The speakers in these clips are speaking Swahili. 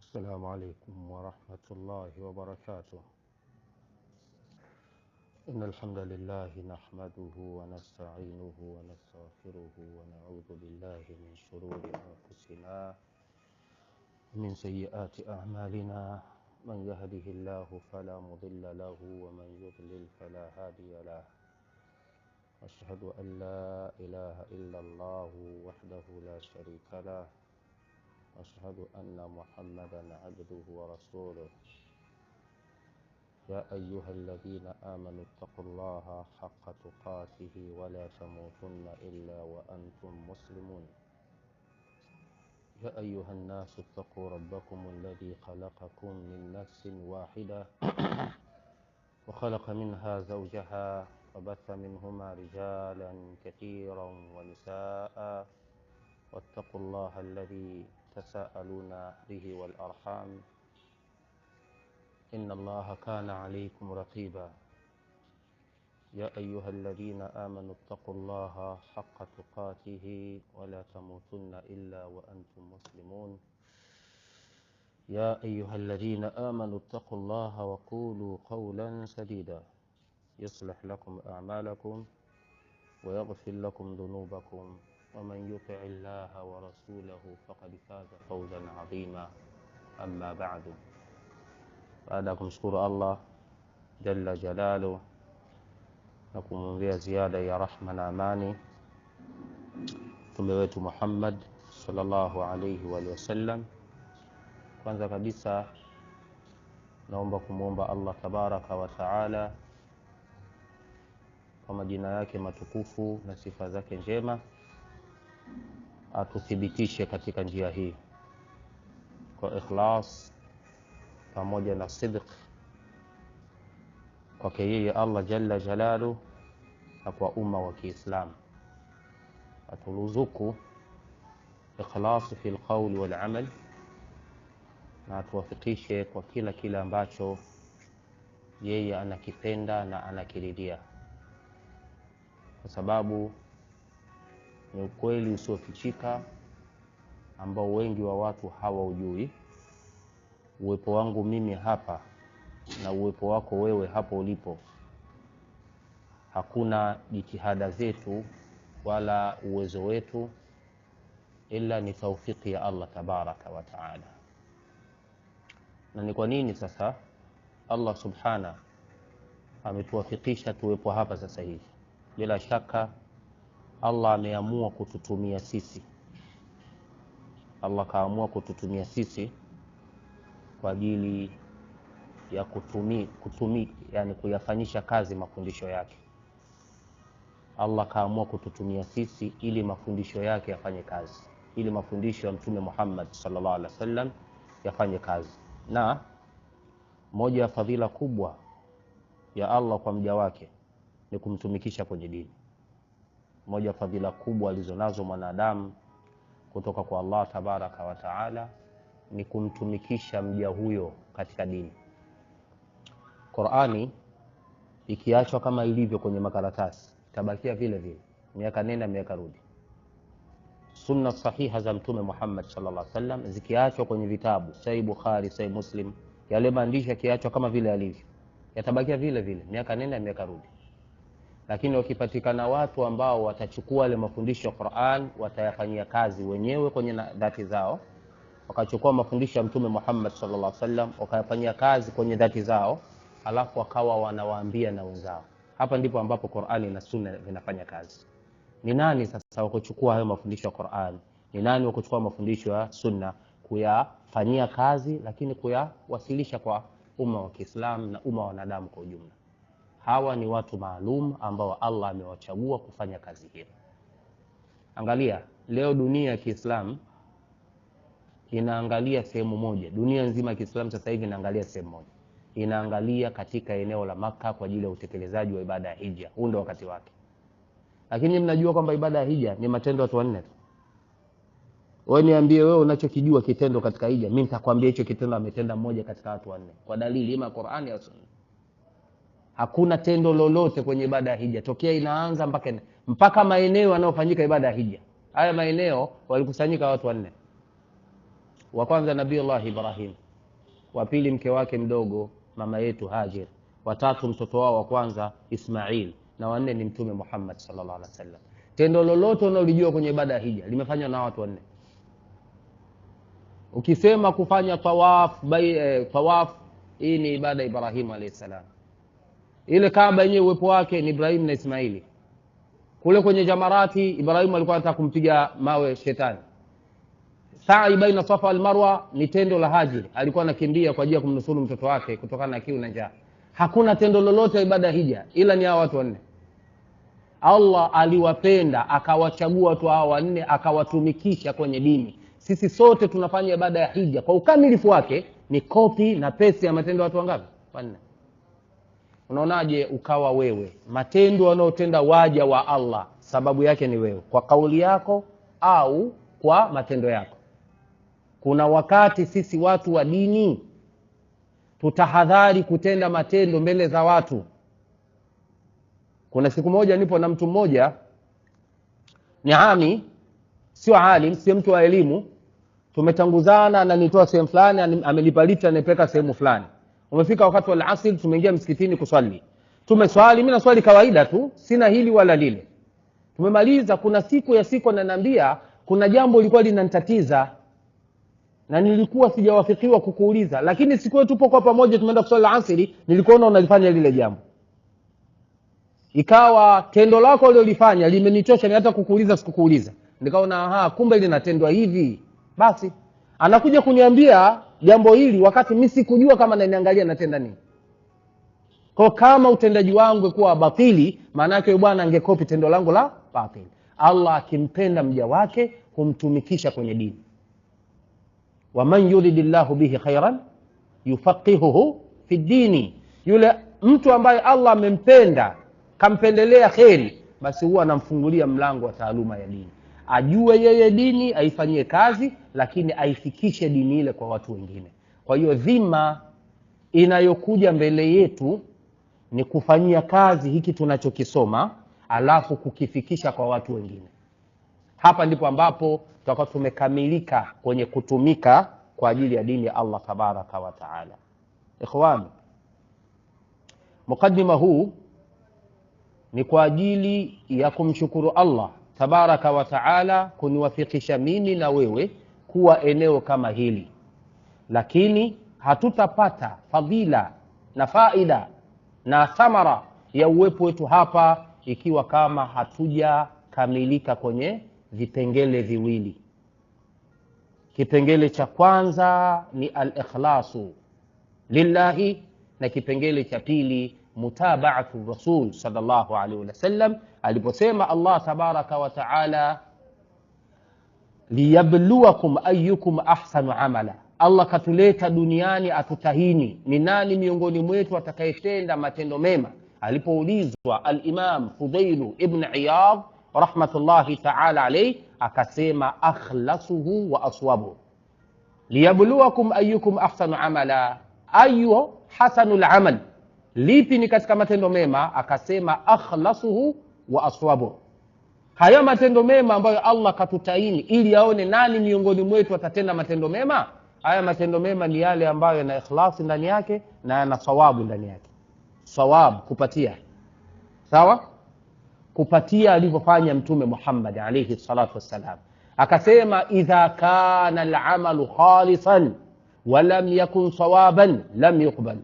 السلام عليكم ورحمة الله وبركاته. إن الحمد لله نحمده ونستعينه ونستغفره ونعوذ بالله من شرور أنفسنا ومن سيئات أعمالنا. من يهده الله فلا مضل له ومن يضلل فلا هادي له. أشهد أن لا إله إلا الله وحده لا شريك له. أشهد أن محمدا عبده ورسوله. يا أيها الذين آمنوا اتقوا الله حق تقاته ولا تموتن إلا وأنتم مسلمون. يا أيها الناس اتقوا ربكم الذي خلقكم من نفس واحدة وخلق منها زوجها وبث منهما رجالا كثيرا ونساء واتقوا الله الذي تساءلون به والأرحام إن الله كان عليكم رقيبا. يا أيها الذين آمنوا اتقوا الله حق تقاته ولا تموتن إلا وأنتم مسلمون. يا أيها الذين آمنوا اتقوا الله وقولوا قولا سديدا يصلح لكم أعمالكم ويغفر لكم ذنوبكم ومن يطع الله ورسوله فقد فاز فوزا عظيما. أما بعد، baada ya kumshukuru Allah jalla jalalu na kumwombea ziada ya rahma na amani mtume wetu Muhammad sallallahu alayhi wa sallam, kwanza kabisa naomba kumuomba Allah tabaraka wa taala kwa majina yake matukufu na sifa zake njema atuthibitishe katika njia hii kwa ikhlas pamoja na sidq kwake yeye Allah jalla jalalu na kwa umma wa Kiislamu. Aturuzuku ikhlas fi alqawl wal amal, na atuwafikishe kwa kila ambacho yeye anakipenda na anakiridhia, kwa sababu ni ukweli usiofichika ambao wengi wa watu hawaujui. Uwepo wangu mimi hapa na uwepo wako wewe hapo ulipo, hakuna jitihada zetu wala uwezo wetu, ila ni taufiki ya Allah tabaraka wa taala. Na ni kwa nini sasa Allah subhana ametuwafikisha tuwepo hapa sasa hivi? Bila shaka Allah ameamua kututumia sisi. Allah kaamua kututumia sisi kwa ajili ya yani kuyafanyisha kazi mafundisho yake. Allah kaamua kututumia sisi ili mafundisho yake yafanye kazi, ili mafundisho ya Mtume Muhammad sallallahu alaihi wasallam yafanye kazi. Na moja ya fadhila kubwa ya Allah kwa mja wake ni kumtumikisha kwenye dini. Moja ya fadhila kubwa alizonazo mwanadamu kutoka kwa Allah tabaraka wa taala ni kumtumikisha mja huyo katika dini. Qur'ani ikiachwa kama ilivyo kwenye makaratasi tabakia vile vile, miaka nenda miaka rudi. Sunna sahiha za Mtume Muhammad sallallahu alaihi wasallam zikiachwa kwenye vitabu Sahih Bukhari, Sahih Muslim, yale maandishi yakiachwa kama vile yalivyo, yatabakia vile vile, miaka nenda miaka rudi. Lakini wakipatikana watu ambao watachukua yale mafundisho ya Qur'an, watayafanyia kazi wenyewe kwenye dhati zao, wakachukua mafundisho ya Mtume Muhammad sallallahu alaihi wasallam wakayafanyia kazi kwenye dhati zao, alafu wakawa wanawaambia na wenzao, hapa ndipo ambapo Qur'ani na Sunna vinafanya kazi. Ni nani sasa wakuchukua hayo mafundisho ya Qur'an? Ni nani wakuchukua mafundisho ya Sunna kuyafanyia kazi, lakini kuyawasilisha kwa umma wa Kiislamu na umma wa wanadamu kwa ujumla? Hawa ni watu maalum ambao Allah amewachagua kufanya kazi hiyo. Angalia leo dunia ya Kiislamu inaangalia sehemu moja. Dunia nzima ya Kiislamu sasa hivi inaangalia sehemu moja, inaangalia katika eneo la Maka kwa ajili ya utekelezaji wa ibada ya hija. Huu ndio wakati wake. Lakini mnajua kwamba ibada ya hija ni matendo ya watu wanne tu. Wewe niambie, wewe unachokijua kitendo katika hija, mimi nitakwambia hicho kitendo ametenda mmoja katika watu wanne kwa dalili ima Qur'ani au Sunna. Hakuna tendo lolote kwenye ibada ya hija tokea inaanza mpaka maeneo yanayofanyika ibada ya hija. Haya maeneo walikusanyika watu wanne. Wa kwanza Nabiiullah Ibrahim, wa pili mke wake mdogo mama yetu Hajar, wa tatu mtoto wao wa kwanza Ismail, na wa nne ni Mtume Muhammad sallallahu alaihi wasallam. Tendo lolote unalijua kwenye ibada ya hija limefanywa na watu wanne. Ukisema kufanya tawaf, hii ni ibada ya Ibrahim alayhi salam. Ile Kaaba yenyewe uwepo wake ni Ibrahim na Ismaili. Kule kwenye jamarati Ibrahim alikuwa anataka kumpiga mawe shetani. Sa'i baina Safa wal Marwa ni tendo la Haji, alikuwa anakimbia kwa ajili ya kumnusuru mtoto wake kutokana na kiu na njaa. Hakuna tendo lolote la ibada hija ila ni hao watu wanne. Allah aliwapenda akawachagua watu hao wanne akawatumikisha kwenye dini. Sisi sote tunafanya ibada ya hija kwa ukamilifu wake, ni copy na paste ya matendo ya watu wangapi? Wanne. Unaonaje ukawa wewe matendo wanaotenda waja wa Allah sababu yake ni wewe, kwa kauli yako au kwa matendo yako? Kuna wakati sisi watu wa dini tutahadhari kutenda matendo mbele za watu. Kuna siku moja nipo na mtu mmoja, ni ami, sio alim, sio mtu wa elimu. Tumetanguzana, ananitoa sehemu fulani, amelipa lifti anipeleka sehemu fulani. Umefika wakati wa asr, tumeingia msikitini kuswali. Tumeswali, mimi naswali kawaida tu, sina hili wala lile. Tumemaliza, kuna siku ananiambia kuna jambo lilikuwa linanitatiza na nilikuwa sijawafikiwa kukuuliza, lakini siku yetu tupo kwa pamoja tumeenda kuswali asri, nilikuona unalifanya lile jambo. Ikawa tendo lako ulilofanya limenitosha, ni hata kukuuliza sikukuuliza. Nikaona kumbe linatendwa hivi. Basi anakuja kuniambia jambo hili wakati mimi sikujua kama ananiangalia natenda nini. Kwa kama utendaji wangu kuwa batili, maana yake bwana angekopi tendo langu la batili. Allah akimpenda mja wake humtumikisha kwenye dini. Wa man yuridillahu bihi khairan yufaqihuhu fi dini. Yule mtu ambaye Allah amempenda, kampendelea kheri, basi huwa anamfungulia mlango wa taaluma ya dini. Ajue yeye dini, aifanyie kazi, lakini aifikishe dini ile kwa watu wengine. Kwa hiyo dhima inayokuja mbele yetu ni kufanyia kazi hiki tunachokisoma, alafu kukifikisha kwa watu wengine. Hapa ndipo ambapo tutakuwa tumekamilika kwenye kutumika kwa ajili ya dini ya Allah tabaraka wa taala. Ikhwan, mukaddima huu ni kwa ajili ya kumshukuru Allah tabaraka wa taala kuniwafikisha mimi na wewe kuwa eneo kama hili. Lakini hatutapata fadhila na faida na thamara ya uwepo wetu hapa ikiwa kama hatuja kamilika kwenye vipengele viwili. Kipengele cha kwanza ni al-ikhlasu lillahi, na kipengele cha pili mutaba'atu rasul sallallahu alaihi wasallam aliposema Allah tabaraka wa taala liyabluwakum ayyukum ahsanu amala. Allah katuleta duniani atutahini ni nani miongoni mwetu atakayetenda matendo mema. Alipoulizwa al-Imam Fudayl ibn Iyad rahmatullahi ta'ala alayhi akasema akhlasuhu wa aswabu. Liyabluwakum ayyukum ahsanu amala, ayu hasanul amal, lipi ni katika matendo mema? Akasema akhlasuhu wa aswabu. Haya matendo mema ambayo Allah katutaini ili aone nani miongoni mwetu atatenda matendo mema, haya matendo mema ni yale ambayo yana ikhlasi ndani yake na yana sawabu ndani yake. Sawab, kupatia. Sawa? Kupatia alivyofanya Mtume Muhammad alayhi salatu wassalam. Akasema idha kana al-amalu khalisan wa lam yakun sawaban lam yuqbal.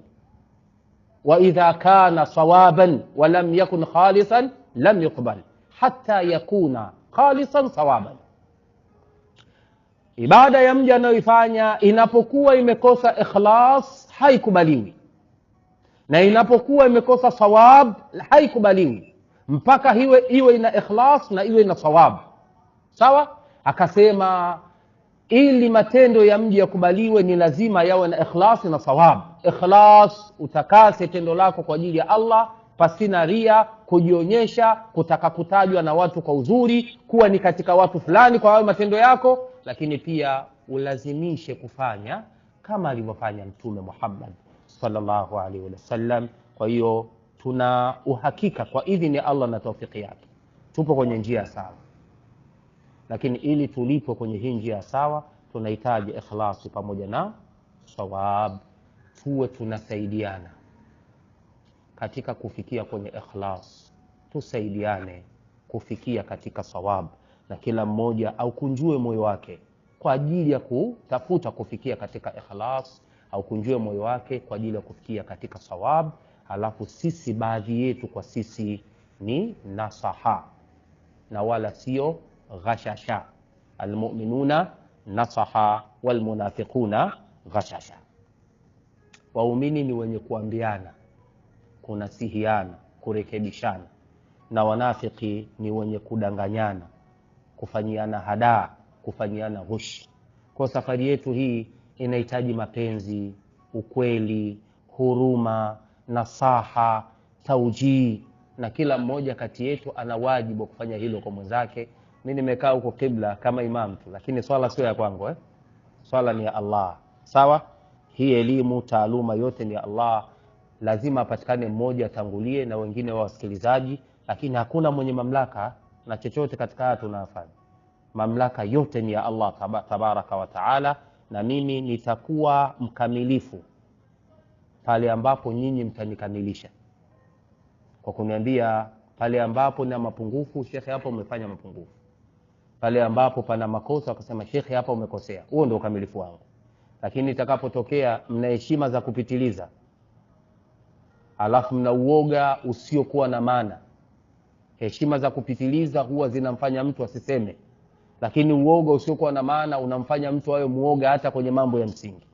Wa idha kana sawaban wa lam yakun khalisan lam yuqbal hatta yakuna khalisan sawaban. Ibada ya mja anayoifanya inapokuwa imekosa ikhlas haikubaliwi, na inapokuwa imekosa sawab haikubaliwi, mpaka iwe ina ikhlas na iwe ina sawab. Sawa? Akasema ili matendo ya mja yakubaliwe ni lazima yawe na ikhlas na sawab. Ikhlas, utakase tendo lako kwa ajili ya Allah pasina ria, kujionyesha, kutaka kutajwa na watu kwa uzuri, kuwa ni katika watu fulani kwa hayo matendo yako. Lakini pia ulazimishe kufanya kama alivyofanya Mtume Muhammad sallallahu alaihi wasallam. Kwa hiyo tuna uhakika kwa idhini Allah na taufiki yake tupo kwenye njia sawa. Lakini ili tulipo kwenye hii njia sawa, tunahitaji ikhlasi pamoja na sawab. Tuwe tunasaidiana katika kufikia kwenye ikhlas, tusaidiane kufikia katika sawab, na kila mmoja au kunjue moyo wake kwa ajili ya kutafuta kufikia katika ikhlas, au kunjue moyo wake kwa ajili ya kufikia katika sawab. Alafu sisi baadhi yetu kwa sisi ni nasaha na wala sio ghashasha. Almu'minuna nasaha walmunafiquna ghashasha. Waumini ni wenye kuambiana, kunasihiana, kurekebishana, na wanafiki ni wenye kudanganyana, kufanyiana hadaa, kufanyiana ghush. Kwa safari yetu hii inahitaji mapenzi, ukweli, huruma, nasaha, taujii, na kila mmoja kati yetu ana wajibu wa kufanya hilo kwa mwenzake. Mimi nimekaa huko kibla kama imam tu, lakini swala sio ya kwangu Swala ni ya Allah. Sawa? Hii elimu, taaluma yote ni ya Allah. Lazima apatikane mmoja atangulie na wengine wa wasikilizaji, lakini hakuna mwenye mamlaka na chochote katika haya tunafanya. Mamlaka yote ni ya Allah tabaraka wa taala, na mimi nitakuwa mkamilifu pale ambapo nyinyi mtanikamilisha, kwa kuniambia pale ambapo na mapungufu, shekhe hapo umefanya mapungufu. Pale ambapo pana makosa wakasema shekhe hapa umekosea. Huo ndio ukamilifu wangu. Lakini itakapotokea mna heshima za kupitiliza, alafu mna uoga usiokuwa na maana. Heshima za kupitiliza huwa zinamfanya mtu asiseme, lakini uoga usiokuwa na maana unamfanya mtu awe muoga hata kwenye mambo ya msingi.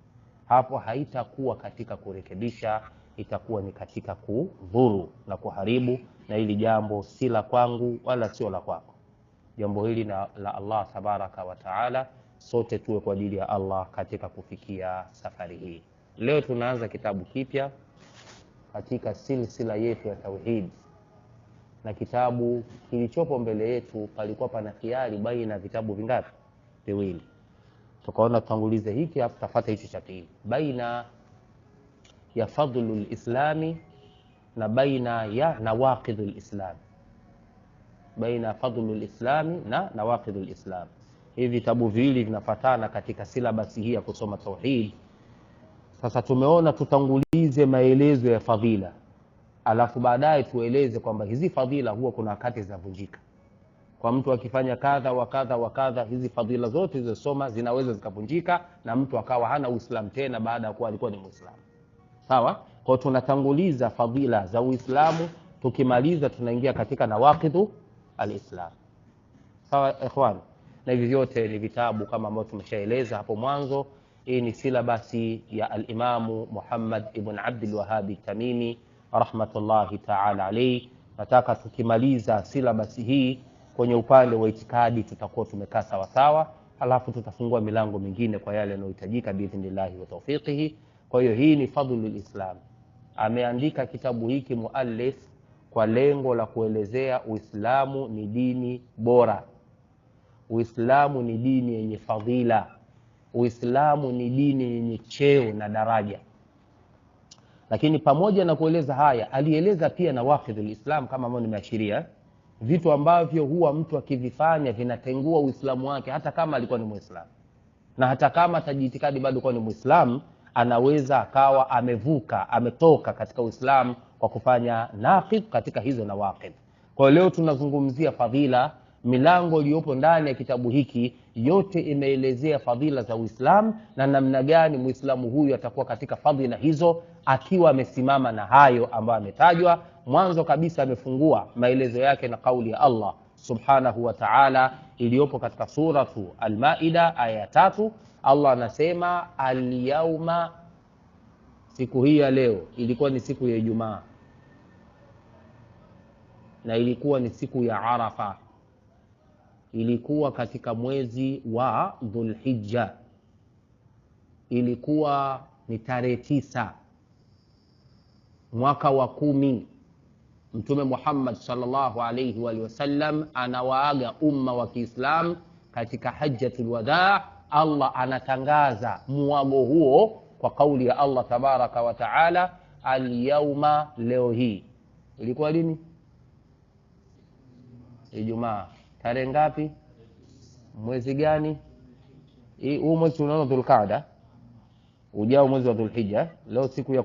Hapo haitakuwa katika kurekebisha, itakuwa ni katika kudhuru na kuharibu, na hili jambo si la kwangu wala sio la kwako. Jambo hili la Allah tabaraka wa taala. Sote tuwe kwa ajili ya Allah katika kufikia safari hii. Leo tunaanza kitabu kipya katika silsila yetu ya tauhid, na kitabu kilichopo mbele yetu palikuwa pana khiari baina vitabu vingapi? Viwili. Tukaona tutangulize hiki hapo tafuata hicho cha pili, baina ya fadlul islami na baina ya nawaqidul islam. Baina fadlul islami na nawaqidul islam. Hivi vitabu viwili vinafuatana katika silabasi hii ya kusoma tauhid. Sasa tumeona tutangulize maelezo ya fadhila, alafu baadaye tueleze kwamba hizi fadhila huwa kuna wakati zinavunjika. Kwa mtu akifanya kadha wa kadha wa kadha, hizi fadhila zote zilizosoma zinaweza zikavunjika na mtu akawa hana Uislamu tena baada ya kuwa alikuwa ni Muislamu. Sawa? Kwa tunatanguliza fadhila za Uislamu, tukimaliza tunaingia katika nawaqidhu al-Islam. Sawa ikhwan? Na hivi vyote ni vitabu kama ambavyo tumeshaeleza hapo mwanzo. Hii ni silabasi ya al-Imamu Muhammad ibn Abdul Wahhab Tamimi rahmatullahi ta'ala alayhi. Nataka tukimaliza silabasi hii kwenye upande wa itikadi tutakuwa tumekaa sawa sawa, alafu tutafungua milango mingine kwa yale yanayohitajika biidhnillah wa tawfiqihi. Kwa hiyo hii ni fadhlul Islam. Ameandika kitabu hiki muallif kwa lengo la kuelezea Uislamu ni dini bora. Uislamu ni dini yenye fadhila. Uislamu ni dini yenye cheo na daraja. Lakini pamoja na kueleza haya, alieleza pia nawaqidul Islam kama ambavyo nimeashiria, vitu ambavyo huwa mtu akivifanya vinatengua Uislamu wake hata kama alikuwa ni Muislamu. Na hata kama atajiitikadi bado kuwa ni Muislamu, anaweza akawa amevuka, ametoka katika Uislamu kwa kufanya naqid katika hizo nawaqid. Kwa leo tunazungumzia fadhila. Milango iliyopo ndani ya kitabu hiki yote imeelezea fadhila za Uislamu na namna gani Muislamu huyu atakuwa katika fadhila hizo akiwa amesimama na hayo ambayo ametajwa. Mwanzo kabisa amefungua maelezo yake na kauli ya Allah subhanahu wa ta'ala iliyopo katika suratu Al-Maida aya 3. Allah anasema al-yawma, siku hii ya leo ilikuwa ni siku ya Ijumaa na ilikuwa ni siku ya Arafa. Ilikuwa katika mwezi wa Dhulhijja, ilikuwa ni tarehe 9 mwaka wa 10. Mtume Muhammad sallallahu alayhi wa sallam anawaaga umma wa Kiislam katika hajjatul wadaa. Allah anatangaza muago huo kwa kauli ya Allah tabaraka wa taala, al-yawma, leo hii. Ilikuwa lini? Ijumaa. Tarehe ngapi? Mwezi gani? huu mwezi tunaona Dhulqaada, ujao mwezi wa Dhulhijja, leo siku ya